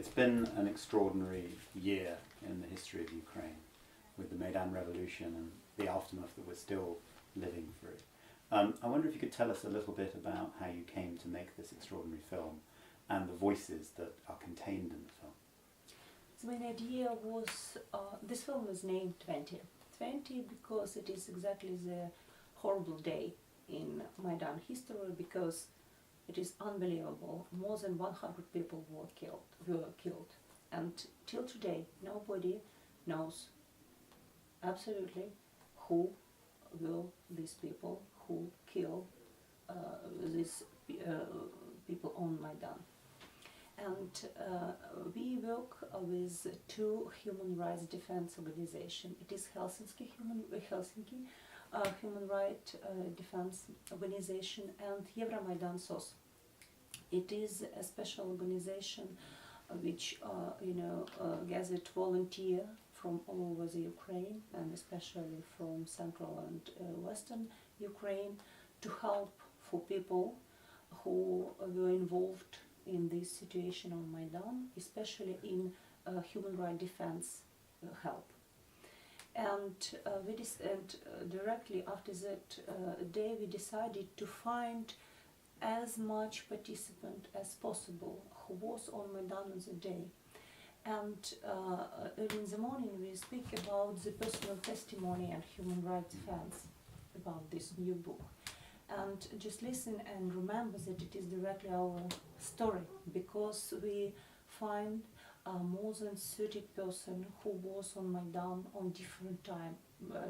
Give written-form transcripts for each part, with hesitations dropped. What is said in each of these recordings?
It's been an extraordinary year in the history of Ukraine, with the Maidan Revolution and the aftermath that we're still living through. I wonder if you could tell us a little bit about how you came to make this extraordinary film and the voices that are contained in the film. So my idea was, this film was named 20. 20 because it is exactly the horrible day in Maidan history, because it is unbelievable. More than 100 people were killed. And till today, nobody knows absolutely who were these people who killed these people on Maidan. And we work with two human rights defense organizations. It is Helsinki Human Rights Defense Organization and Euromaidan SOS. It is a special organization which gathered volunteers from all over the Ukraine, and especially from central and western Ukraine, to help for people who were involved in this situation on Maidan, especially in human rights defense help. And directly after that day we decided to find as much participant as possible who was on Maidan on the day. And early in the morning we speak about the personal testimony and human rights defense about this new book. And just listen and remember that it is directly our story, because we find more than 30 persons who was on Maidan on different time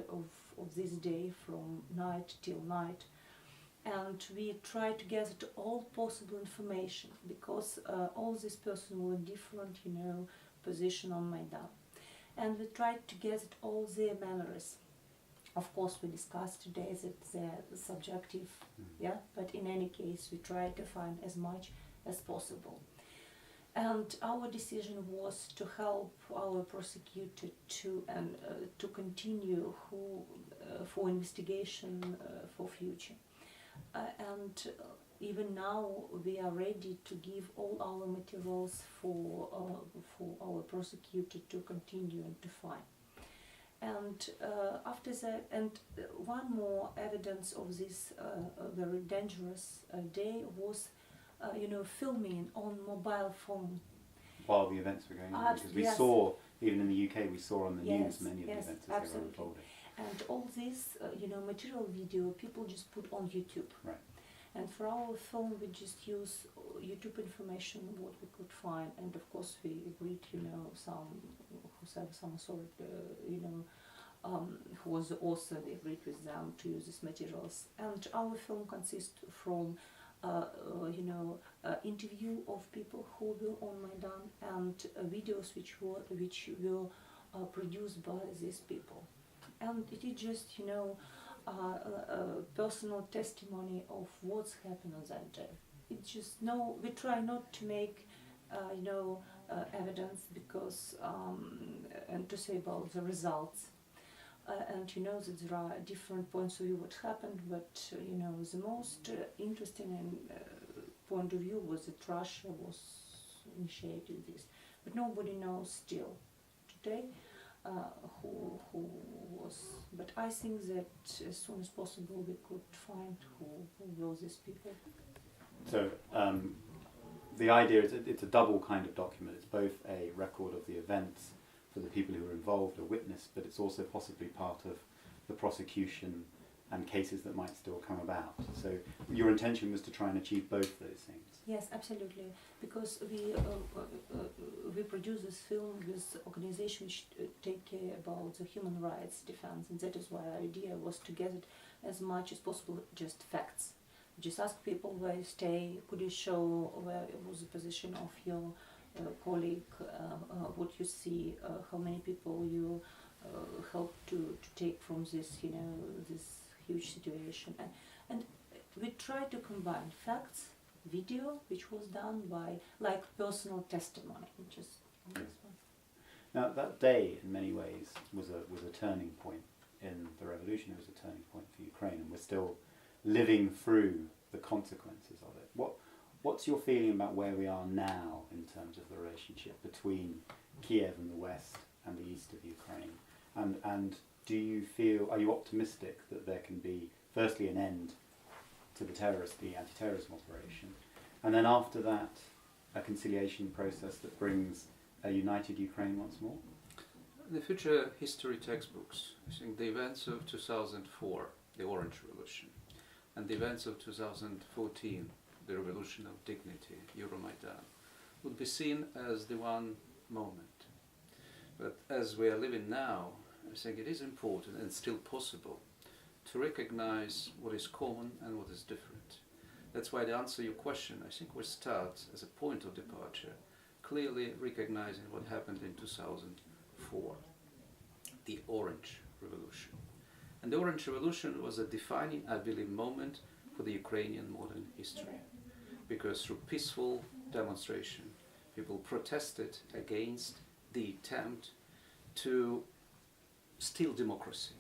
of this day, from night till night. And we try to gather all possible information, because all these persons were in different, position on Maidan. And we tried to gather all their memories. Of course, we discussed today that they're subjective, but in any case, we try to find as much as possible. And our decision was to help our prosecutor to continue for investigation for future. And even now, we are ready to give all our materials for our prosecutor to continue and to find. And after that, and one more evidence of this very dangerous day was, filming on mobile phone. While the events were going on, because we saw, even in the UK, we saw on the news many of the events as they were unfolding. And all this, material video, people just put on YouTube. Right. And for our film, we just use YouTube information, what we could find, and of course we agreed, some sort of, who was the author, we agreed with them to use these materials. And our film consists from, interview of people who were on Maidan, and videos which were produced by these people. And it is just, personal testimony of what's happened on that day. It's just we try not to make, evidence, because and to say about the results. And that there are different points of view what happened, but the most interesting point of view was that Russia was initiating this, but nobody knows still today who was. But I think that as soon as possible we could find who were these people. So the idea is it's a double kind of document. It's both a record of the events for the people who were involved, a witness, but it's also possibly part of the prosecution and cases that might still come about. So your intention was to try and achieve both those things. Yes, absolutely, because we produce this film with organizations which take care about the human rights defense, and that is why our idea was to get it as much as possible just facts. Just ask people where you stay, could you show where was the position of your colleague, what you see, how many people you help to take from this, this huge situation. And we try to combine facts, video, which was done by, like, personal testimony, which is on this one. Now, that day, in many ways, was a turning point in the revolution. It was a turning point for Ukraine, and we're still living through the consequences of it. What's your feeling about where we are now in terms of the relationship between Kiev and the West and the east of Ukraine? And do you feel, are you optimistic that there can be, firstly, an end to the anti-terrorism operation, and then after that, a conciliation process that brings a united Ukraine once more? In the future history textbooks, I think the events of 2004, the Orange Revolution, and the events of 2014, the Revolution of Dignity, Euromaidan, would be seen as the one moment. But as we are living now, I think it is important and still possible to recognize what is common and what is different. That's why to answer your question, I think we start as a point of departure, clearly recognizing what happened in 2004, the Orange Revolution. And the Orange Revolution was a defining, I believe, moment for the Ukrainian modern history, because through peaceful demonstration, people protested against the attempt to steal democracy.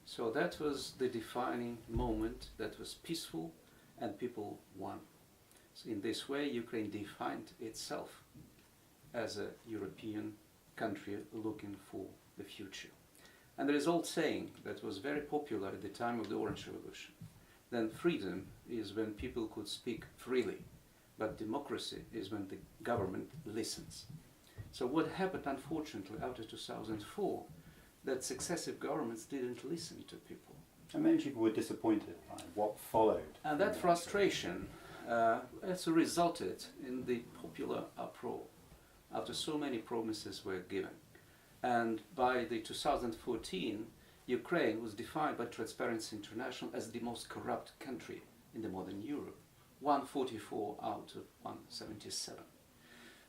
So that was the defining moment that was peaceful and people won. So in this way, Ukraine defined itself as a European country looking for the future. And there is an old saying that was very popular at the time of the Orange Revolution. Then freedom is when people could speak freely, but democracy is when the government listens. So what happened, unfortunately, after 2004, that successive governments didn't listen to people. And many people were disappointed by what followed. And that frustration also resulted in the popular uproar after so many promises were given. And by the 2014, Ukraine was defined by Transparency International as the most corrupt country in the modern Europe, 144 out of 177.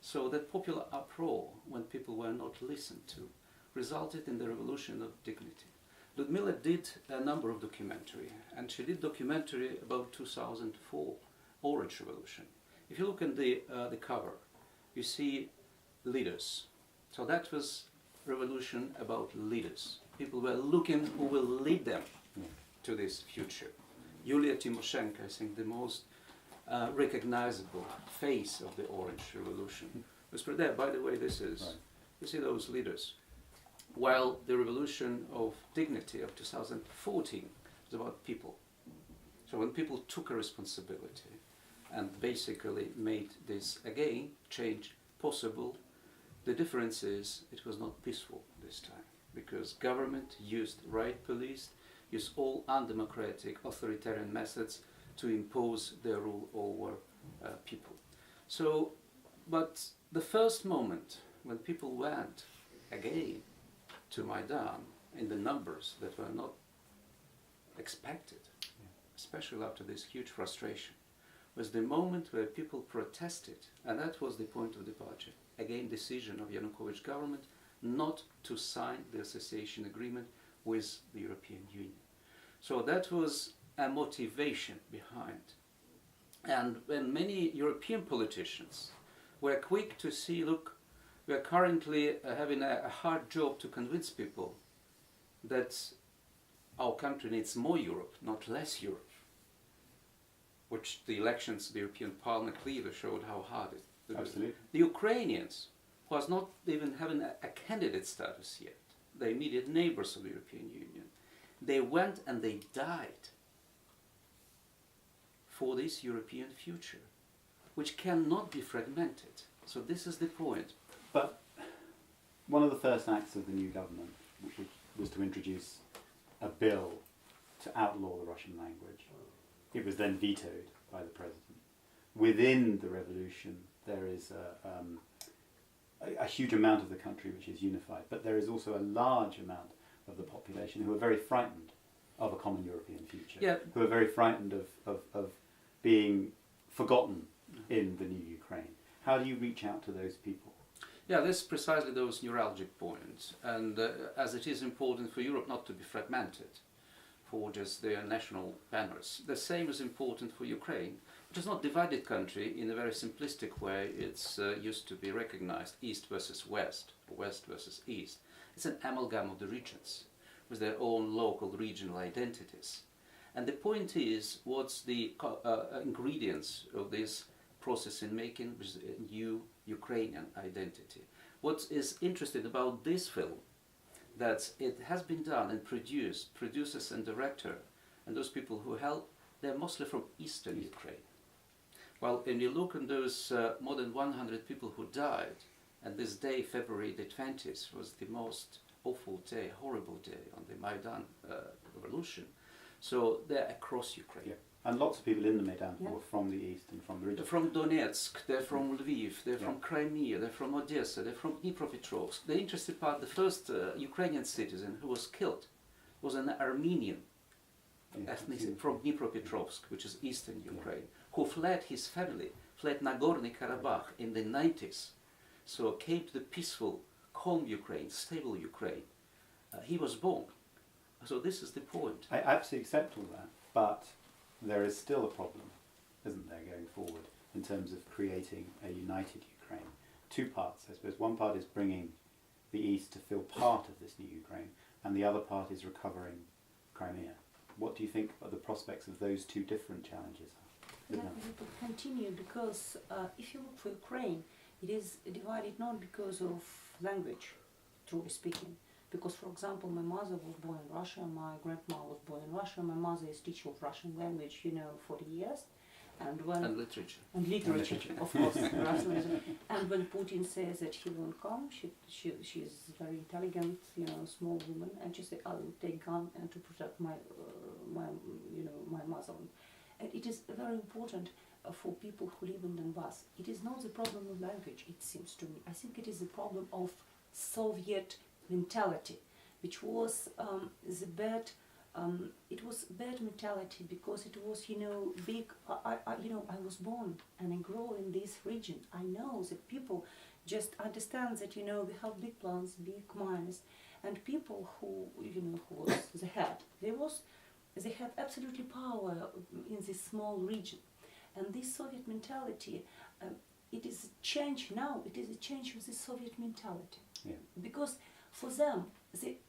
So that popular uproar, when people were not listened to, resulted in the Revolution of Dignity. Ludmila did a number of documentary, and she did documentary about 2004 Orange Revolution. If you look at the cover, you see leaders. So that was revolution about leaders. People were looking who will lead them to this future. Yulia Tymoshenko, I think the most recognizable face of the Orange Revolution, was there. By the way, this is, right. You see those leaders. While the Revolution of Dignity of 2014 was about people. So when people took a responsibility and basically made this again change possible, the difference is it was not peaceful this time, because government used riot police, used all undemocratic authoritarian methods to impose their rule over people. So, but the first moment when people went again to Maidan in the numbers that were not expected, especially after this huge frustration, was the moment where people protested, and that was the point of departure. Again, decision of Yanukovych government not to sign the association agreement with the European Union. So that was a motivation behind. And when many European politicians were quick to see, look, we are currently having a hard job to convince people that our country needs more Europe, not less Europe, which the elections to the European Parliament clearly showed how hard it is. Absolutely. The Ukrainians, who are not even having a candidate status yet, the immediate neighbors of the European Union, they went and they died for this European future, which cannot be fragmented. So this is the point. But one of the first acts of the new government was to introduce a bill to outlaw the Russian language. It was then vetoed by the president. Within the revolution, there is a huge amount of the country which is unified, but there is also a large amount of the population who are very frightened of a common European future, who are very frightened of being forgotten in the new Ukraine. How do you reach out to those people? Yeah, this is precisely those neuralgic points, and as it is important for Europe not to be fragmented for just their national banners, the same is important for Ukraine, which is not a divided country in a very simplistic way. It's used to be recognized East versus West, or West versus East. It's an amalgam of the regions with their own local regional identities. And the point is, what's the ingredients of this process in making which is a new Ukrainian identity. What is interesting about this film, that it has been done and produced, producers and director, and those people who help, they're mostly from eastern Ukraine. Well, when you look at those more than 100 people who died, and this day, February the 20th, was the most awful day, horrible day on the Maidan revolution. So they're across Ukraine. Yeah. And lots of people in the Maidan who were from the east and from the region. They're from Donetsk, they're from Lviv, they're from Crimea, they're from Odessa, they're from Dnipropetrovsk. The interesting part, the first Ukrainian citizen who was killed was an Armenian ethnicity from Dnipropetrovsk, which is eastern Ukraine, who fled his family, fled Nagorno-Karabakh in the 90s. So came to the peaceful, calm Ukraine, stable Ukraine. He was born. So this is the point. I absolutely accept all that, but there is still a problem, isn't there, going forward, in terms of creating a united Ukraine. Two parts, I suppose. One part is bringing the East to feel part of this new Ukraine, and the other part is recovering Crimea. What do you think are the prospects of those two different challenges? Yeah, we could continue, because if you look for Ukraine, it is divided not because of language, truly speaking. Because, for example, my mother was born in Russia, my grandma was born in Russia, my mother is teacher of Russian language, 40 years. And literature. And literature, of course. Russian. And when Putin says that he won't come, she's very intelligent, small woman, and she said, I will take gun and to protect my mother. And it is very important for people who live in Donbass. It is not the problem of language, it seems to me. I think it is the problem of Soviet mentality, which was the bad. It was bad mentality because it was, big. I was born and I grew in this region. I know that people just understand that we have big plans, big minds, and people who who was the head. They have absolutely power in this small region, and this Soviet mentality. It is a change now. It is a change of the Soviet mentality, because for them,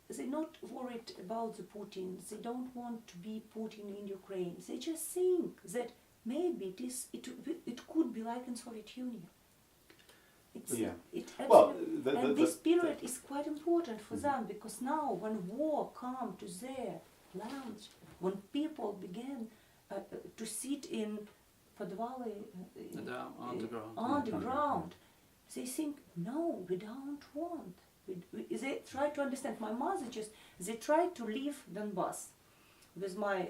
they're not worried about the Putin. They don't want to be Putin in Ukraine. They just think that maybe it could be like in Soviet Union. This period is quite important for them, because now when war comes to their land, when people began to sit in podvaly, underground, they think, no, we don't want. They try to understand. My mother they tried to leave Donbass with my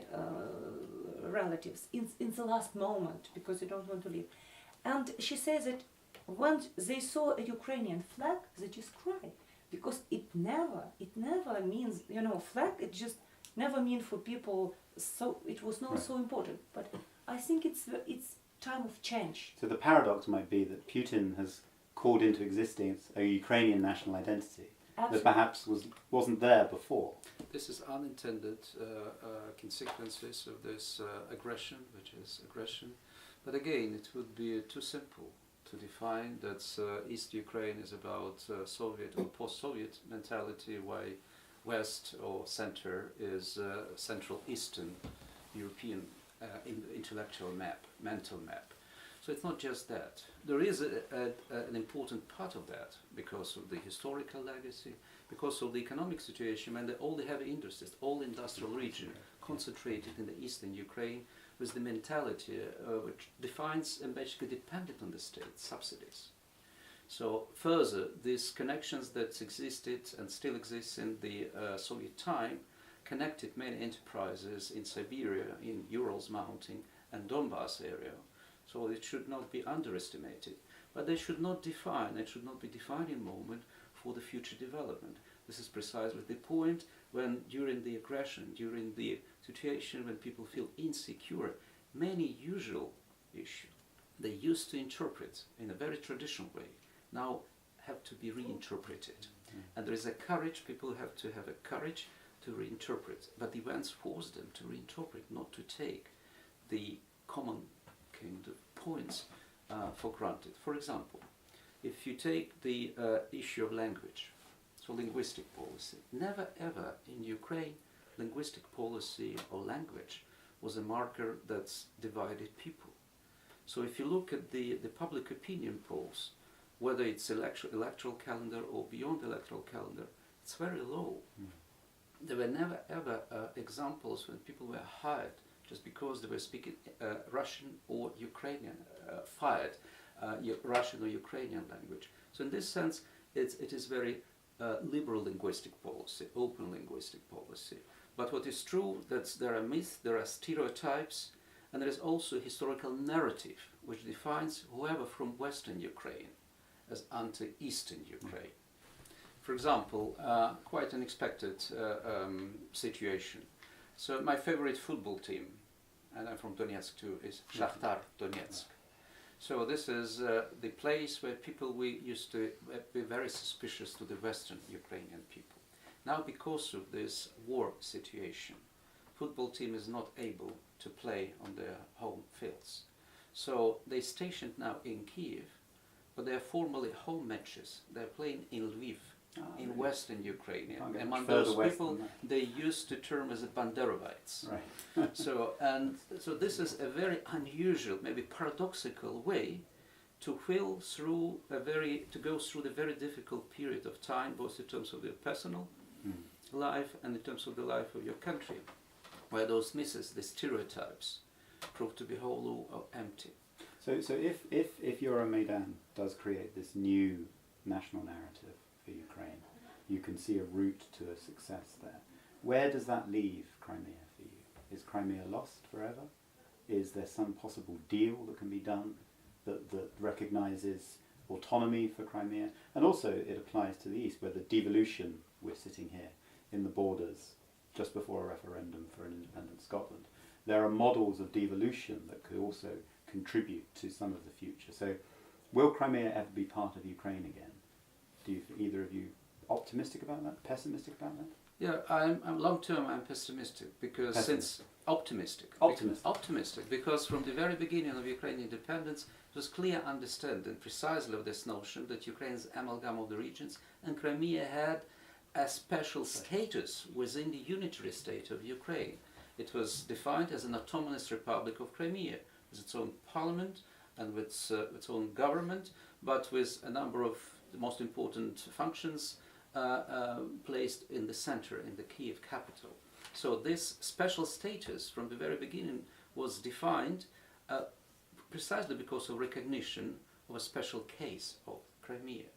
relatives in the last moment because they don't want to leave. And she says that when they saw a Ukrainian flag, they just cried, because it never means, flag, it just never mean for people, so it was not so important. But I think it's time of change. So the paradox might be that Putin has called into existence a Ukrainian national identity that perhaps wasn't there before. This is unintended consequences of this aggression, which is aggression. But again, it would be too simple to define that East Ukraine is about Soviet or post-Soviet mentality, while West or Center is Central Eastern European intellectual map, mental map. So it's not just that. There is an important part of that because of the historical legacy, because of the economic situation, and all the heavy industries, all industrial region concentrated in the eastern Ukraine, with the mentality which defines and basically dependent on the state subsidies. So further, these connections that existed and still exist in the Soviet time connected many enterprises in Siberia, in Urals Mountain and Donbass area. So it should not be underestimated. But they should not be defining moment for the future development. This is precisely the point when during the aggression, during the situation when people feel insecure, many usual issues they used to interpret in a very traditional way now have to be reinterpreted. And there is a courage, people have to have a courage to reinterpret. But the events force them to reinterpret, not to take the common kind of points for granted. For example, if you take the issue of language, so linguistic policy, never ever in Ukraine linguistic policy or language was a marker that's divided people. So if you look at the public opinion polls, whether it's electoral calendar or beyond electoral calendar, it's very low. There were never ever examples when people were hired just because they were speaking Russian or Ukrainian, fired Russian or Ukrainian language. So in this sense, it is very liberal linguistic policy, open linguistic policy. But what is true that there are myths, there are stereotypes, and there is also a historical narrative which defines whoever from Western Ukraine as anti-Eastern Ukraine. For example, quite an unexpected situation. So my favorite football team, and I'm from Donetsk too, is Shakhtar Donetsk. So this is the place where people we used to be very suspicious to the Western Ukrainian people. Now because of this war situation, football team is not able to play on their home fields. So they stationed now in Kiev, but they are formally home matches. They're playing in Lviv, in really? Western Ukraine. Can't Among get much those further people, west than they used to term as Banderovites. Right. So this is a very unusual, maybe paradoxical way to go through the very difficult period of time, both in terms of your personal life and in terms of the life of your country, where those myths, the stereotypes, prove to be hollow or empty. So if Euromaidan does create this new national narrative for Ukraine, you can see a route to a success there. Where does that leave Crimea for you? Is Crimea lost forever? Is there some possible deal that can be done that recognises autonomy for Crimea? And also it applies to the east, where the devolution, we're sitting here in the borders just before a referendum for an independent Scotland. There are models of devolution that could also contribute to some of the future. So will Crimea ever be part of Ukraine again? Do either of you optimistic about that, pessimistic about that? Yeah, I'm long term. I'm pessimistic because since optimistic because from the very beginning of Ukrainian independence, it was clear understanding precisely of this notion that Ukraine is amalgam of the regions, and Crimea had a special status within the unitary state of Ukraine. It was defined as an autonomous republic of Crimea, with its own parliament and with its own government, but with a number of the most important functions placed in the center, in the Kiev capital. So this special status from the very beginning was defined precisely because of recognition of a special case of Crimea,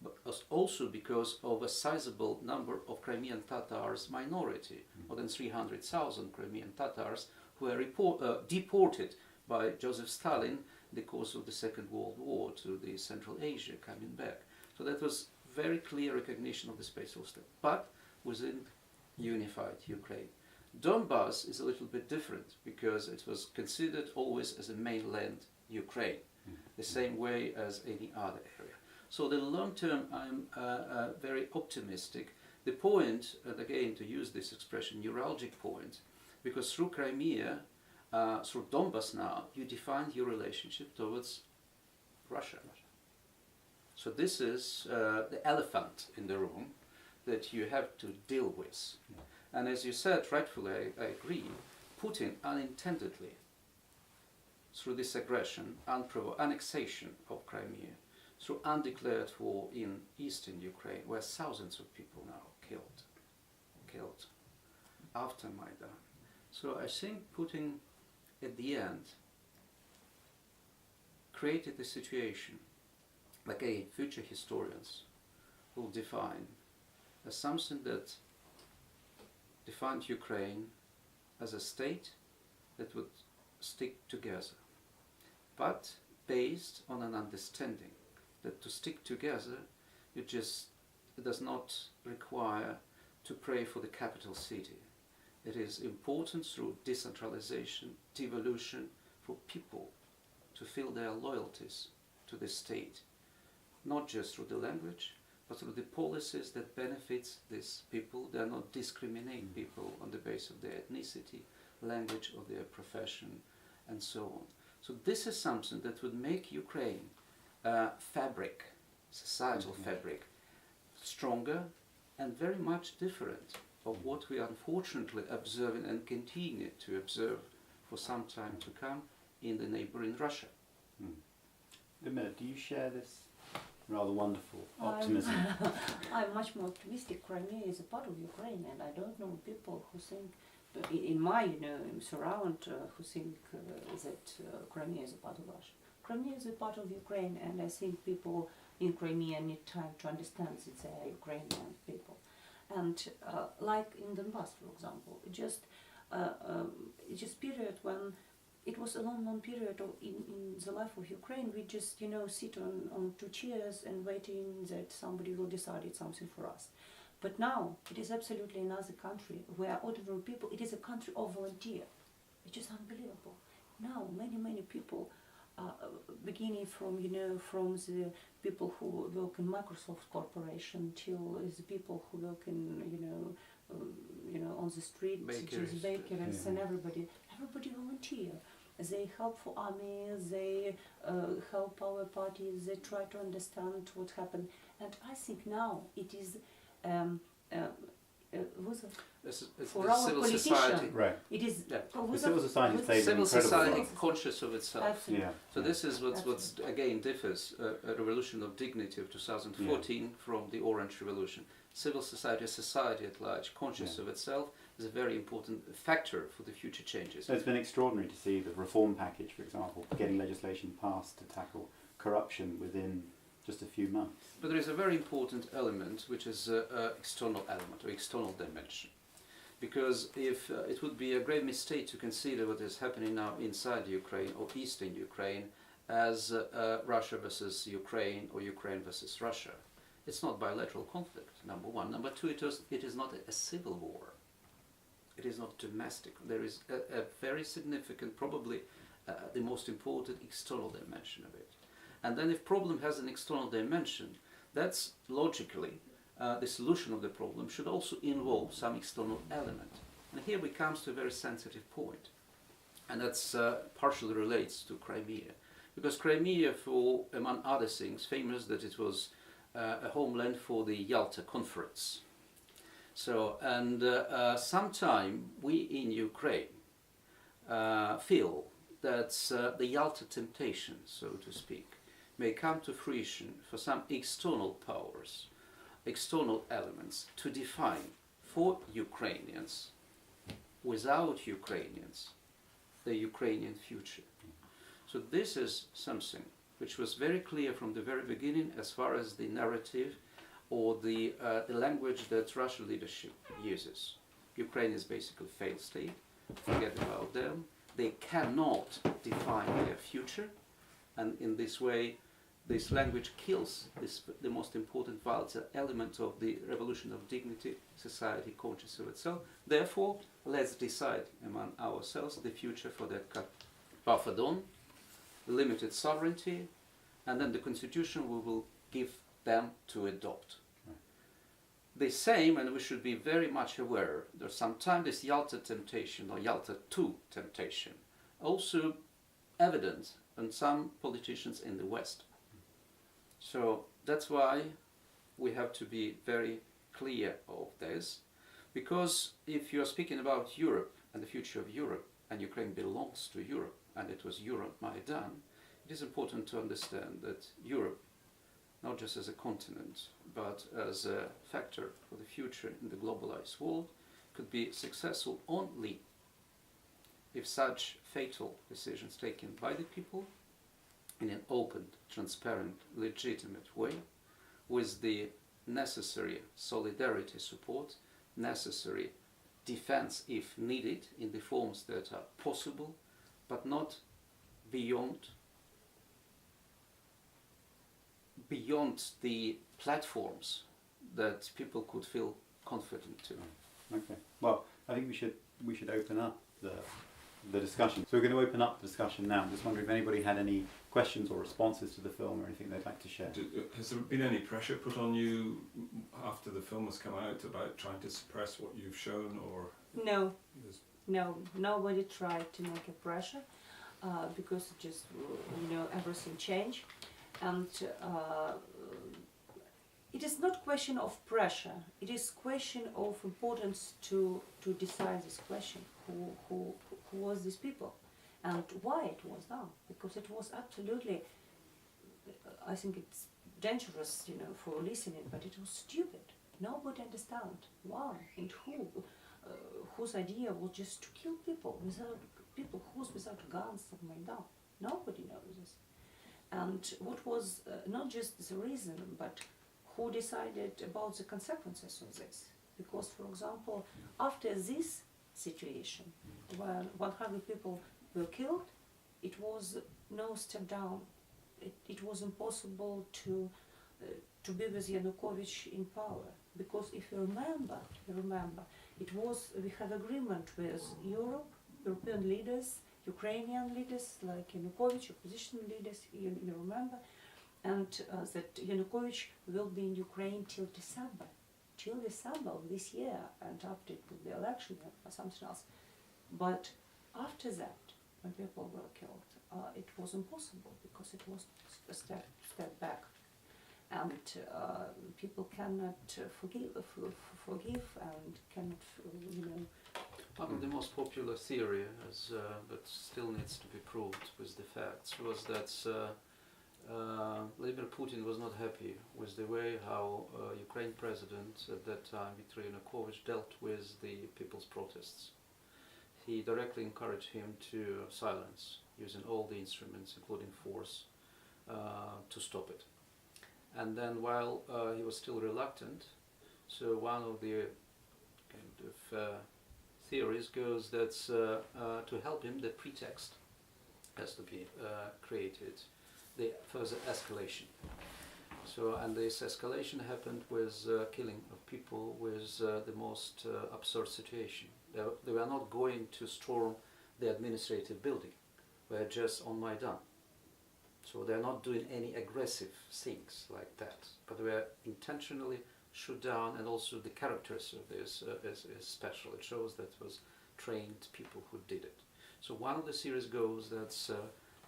but also because of a sizable number of Crimean Tatars minority, more than 300,000 Crimean Tatars who were deported by Joseph Stalin in the course of the Second World War to the Central Asia, coming back. So that was very clear recognition of the special state, but within unified Ukraine. Donbass is a little bit different because it was considered always as a mainland Ukraine, the same way as any other area. So the long term, I'm very optimistic. The point, and again to use this expression, neuralgic point, because through Crimea, through Donbass now, you define your relationship towards Russia. So this is the elephant in the room that you have to deal with. Yeah. And as you said, rightfully, I agree, Putin unintendedly, through this aggression, annexation of Crimea, through undeclared war in eastern Ukraine, where thousands of people now killed after Maidan. So I think Putin, at the end, created the situation, like future historians will define as something that defined Ukraine as a state that would stick together, but based on an understanding that to stick together, it does not require to pray for the capital city. It is important through decentralization, devolution, for people to feel their loyalties to the state, not just through the language, but through the policies that benefits these people. They are not discriminating people on the basis of their ethnicity, language, or their profession, and so on. So this is something that would make Ukraine societal fabric, stronger and very much different of what we are unfortunately observing and continue to observe for some time to come in the neighboring Russia. Ludmila, do you share this rather wonderful optimism? I'm much more optimistic. Crimea is a part of Ukraine, and I don't know people who think, in my surround, who think that Crimea is a part of Russia. Crimea is a part of Ukraine, and I think people in Crimea need time to understand that they are Ukrainian people. And like in Donbass, for example, just period when it was a long period in the life of Ukraine, we just sit on two chairs and waiting that somebody will decide something for us. But now it is absolutely another country where ordinary people, it is a country of volunteer, which is unbelievable. Now many people, beginning from from the people who work in Microsoft Corporation till the people who work in on the street, bakers and everybody volunteer. They help for army, they help our parties, they try to understand what happened. And I think now it is for our civil politicians, society. Right. it is The civil society played an Civil incredible society role. conscious of itself. Absolutely. Yeah. So this is what's again differs a revolution of dignity of 2014 from the Orange Revolution. Civil society, a society at large, conscious of itself, is a very important factor for the future changes. So it's been extraordinary to see the reform package, for example, getting legislation passed to tackle corruption within just a few months. But there is a very important element, which is an external element or external dimension. Because if it would be a great mistake to consider what is happening now inside Ukraine or eastern Ukraine as Russia versus Ukraine or Ukraine versus Russia. It's not bilateral conflict, number one. Number two, it is not a civil war. It is not domestic. There is a very significant, probably the most important external dimension of it. And then if problem has an external dimension, that's logically the solution of the problem should also involve some external element. And here we come to a very sensitive point. And that's partially relates to Crimea. Because Crimea, for among other things, famous that it was a homeland for the Yalta Conference. So, and sometime we in Ukraine feel that the Yalta temptation, so to speak, may come to fruition for some external powers, external elements to define for Ukrainians, without Ukrainians, the Ukrainian future. So this is something which was very clear from the very beginning as far as the narrative or the language that Russian leadership uses. Ukraine is basically a failed state, forget about them, they cannot define their future, and in this way this language kills the most important vital element of the revolution of dignity, society conscious of itself. Therefore, let's decide among ourselves the future for that buffered on, limited sovereignty, and then the constitution we will give them to adopt. Right. The same, and we should be very much aware that sometimes this Yalta temptation or Yalta II temptation also evident in some politicians in the West. So that's why we have to be very clear of this, because if you are speaking about Europe and the future of Europe, and Ukraine belongs to Europe, and it was Europe Maidan, it is important to understand that Europe, not just as a continent, but as a factor for the future in the globalized world, could be successful only if such fatal decisions taken by the people in an open, transparent, legitimate way, with the necessary solidarity support, necessary defense if needed in the forms that are possible, but not beyond the platforms that people could feel confident to. Okay. Well, I think we should open up the discussion. So we're going to open up the discussion now. I'm just wondering if anybody had any questions or responses to the film or anything they'd like to share. Has there been any pressure put on you after the film has come out about trying to suppress what you've shown, or? No, nobody tried to make a pressure because just everything changed, and It is not question of pressure. It is question of importance to decide this question. Who was these people, and why it was done? Because it was absolutely. I think it's dangerous, for listening, but it was stupid. Nobody understand why and who. Whose idea was just to kill people without guns of Maidan. Nobody knows this. And what was not just the reason, but who decided about the consequences of this? Because, for example, after this situation, when 100 people were killed, it was no step down. It was impossible to be with Yanukovych in power, because if you remember, we had agreement with European leaders, Ukrainian leaders like Yanukovych, opposition leaders, you remember, and that Yanukovych will be in Ukraine till December of this year, and after the election or something else. But after that, when people were killed, it was impossible, because it was a step back, and people cannot forgive and cannot, One of the most popular theory, but still needs to be proved with the facts, was that Vladimir Putin was not happy with the way how Ukraine president at that time, Viktor Yanukovych, dealt with the people's protests. He directly encouraged him to silence, using all the instruments, including force, to stop it. And then while he was still reluctant, so one of the kind of theories goes that to help him, the pretext has to be created, the further escalation. So, and this escalation happened with killing of people with the most absurd situation. They were not going to storm the administrative building, they're just on Maidan. So they're not doing any aggressive things like that, but they were intentionally shoot down, and also the characters of this is special. It shows that it was trained people who did it. So one of the theories goes that's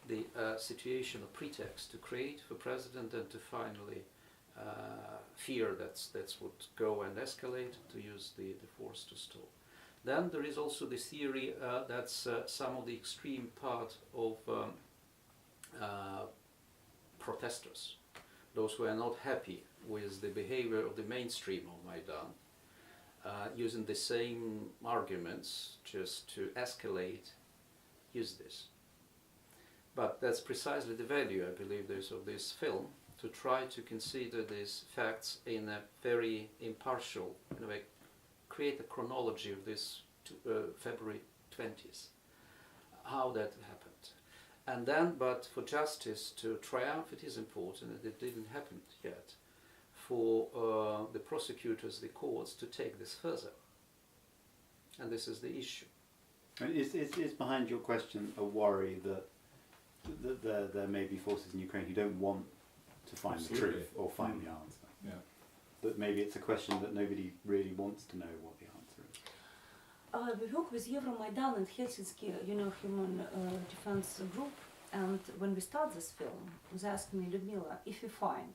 the situation or pretext to create for president and to finally fear that would go and escalate, to use the force to stop. Then there is also the theory that's some of the extreme part of protesters, those who are not happy with the behavior of the mainstream of Maidan, using the same arguments just to escalate, use this. But that's precisely the value, I believe, of this film, to try to consider these facts in a very impartial, in a way, create a chronology of this February 20th, how that happened. And then, but for justice to triumph, it is important, and it didn't happen yet, for the prosecutors, the courts, to take this further. And this is the issue. And is behind your question a worry that there may be forces in Ukraine who don't want to find the truth or find the answer? Yeah. That maybe it's a question that nobody really wants to know what the answer is. We work with Euromaidan and Helsinki, human defense group, and when we start this film, they asked me, Ludmila, if you find,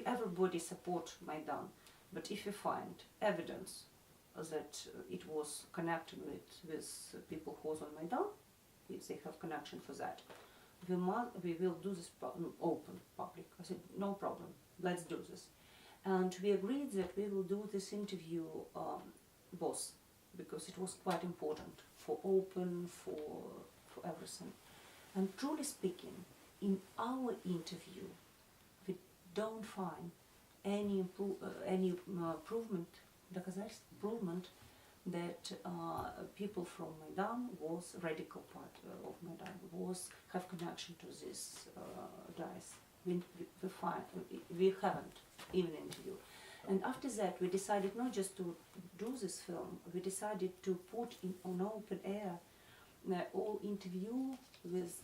everybody support Maidan, but if you find evidence that it was connected with people who was on Maidan, if they have connection for that, we will do this open, public. I said, no problem, let's do this. And we agreed that we will do this interview both, because it was quite important for open, for everything. And truly speaking, in our interview, we don't find any improvement that people from Maidan was radical part of Maidan have connection to these guys. We haven't even interviewed. And after that, we decided not just to do this film, we decided to put on open air all interview with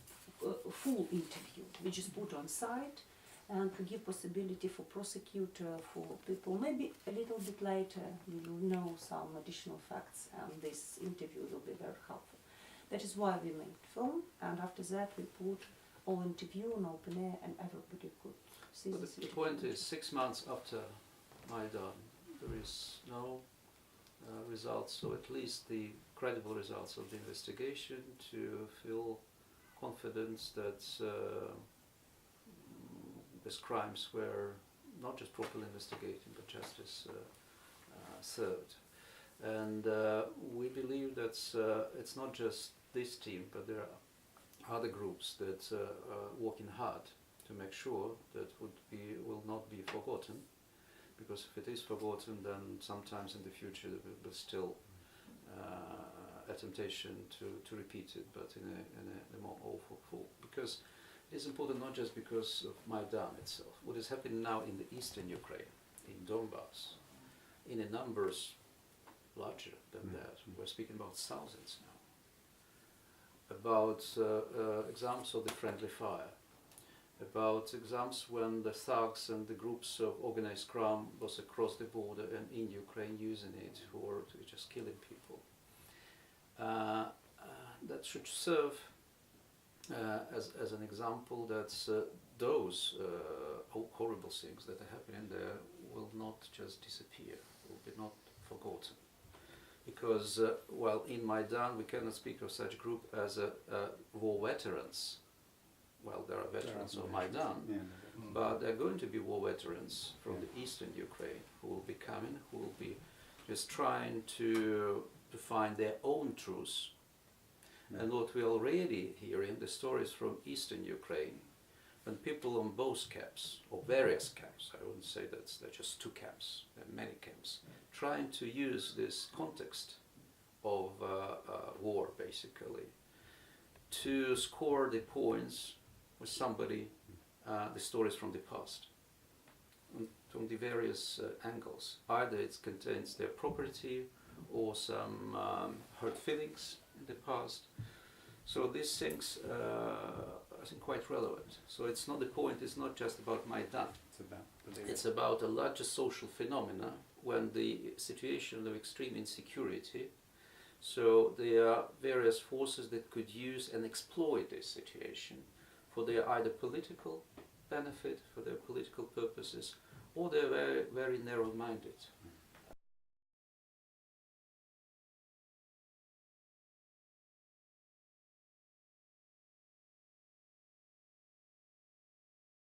full interview. We just put on site and to give possibility for prosecutor, for people. Maybe a little bit later we will know some additional facts, and this interview will be very helpful. That is why we made film, and after that we put all interview on open air, and everybody could see But the the point situation. is, 6 months after Maidan, there is no results, so at least the credible results of the investigation to feel confidence that these crimes were not just properly investigated, but justice served. And we believe that it's not just this team, but there are other groups that are working hard to make sure that will not be forgotten. Because if it is forgotten, then sometimes in the future there will be still a temptation to repeat it, but in a more awful form. Because it is important not just because of Maidan itself. What is happening now in the eastern Ukraine, in Donbass, in a numbers larger than that. We're speaking about thousands now. About examples of the friendly fire. About examples when the thugs and the groups of organized crime was across the border and in Ukraine using it for just killing people. That should serve as an example that those horrible things that are happening there will not just disappear, will be not forgotten. Because, well, in Maidan we cannot speak of such group as war veterans. Well, there are veterans of Maidan, but there are going to be war veterans from the eastern Ukraine who will be coming, who will be just trying to find their own truth. And what we already hear in the stories from eastern Ukraine, when people on both camps, or various camps, I wouldn't say that they're just two camps, there are many camps, trying to use this context of war, basically, to score the points with somebody, the stories from the past, from the various angles. Either it contains their property or some hurt feelings in the past. So these things I think quite relevant. So it's not the point, it's not just about Maidan. It's about a larger social phenomena when the situation of extreme insecurity. So there are various forces that could use and exploit this situation for their either political benefit, for their political purposes, or they're very, very narrow-minded.